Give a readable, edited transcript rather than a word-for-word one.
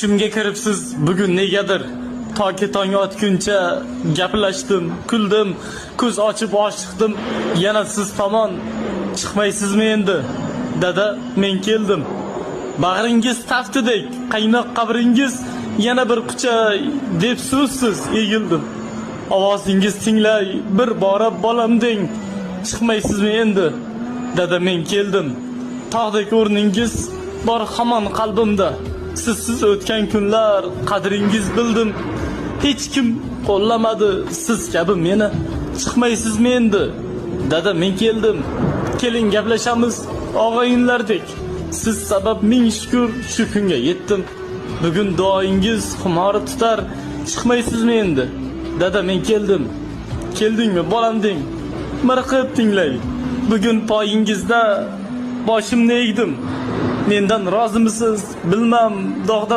Tushimga kiribsiz bugun negadir. Toki tong otguncha gaplashdim, kuldim, ko'z ochib oshiqdim. Yana siz tomon chiqmaysizmi endi? Dada, men keldim. Bag'ringiz taftidek, qaynoq qabringiz yana bir quchay deb so'zsiz egildim. Ovozingiz tinglay, bir bora bolam deng. Chiqmaysizmi endi? Dada, men keldim. Tog'dek o'rningiz bor hamon qalbimda. Sizsiz o'tgan kunlar qadringiz bildim. Hech kim qo'llamadi siz kabi meni. Chiqmaysizmi endi? Dada, men keldim. Keling gaplashamiz og'ayinlardek. Siz sabab ming shukr shu kunga yetdim. Bugun duoingiz xumori tutar. Chiqmaysizmi endi? Dada, men keldim. Keldingmi bolam deng. Miriqib tinglay. Bugun poyingizda boshimni egdim. Mendan rozimisiz bilmam, dog'da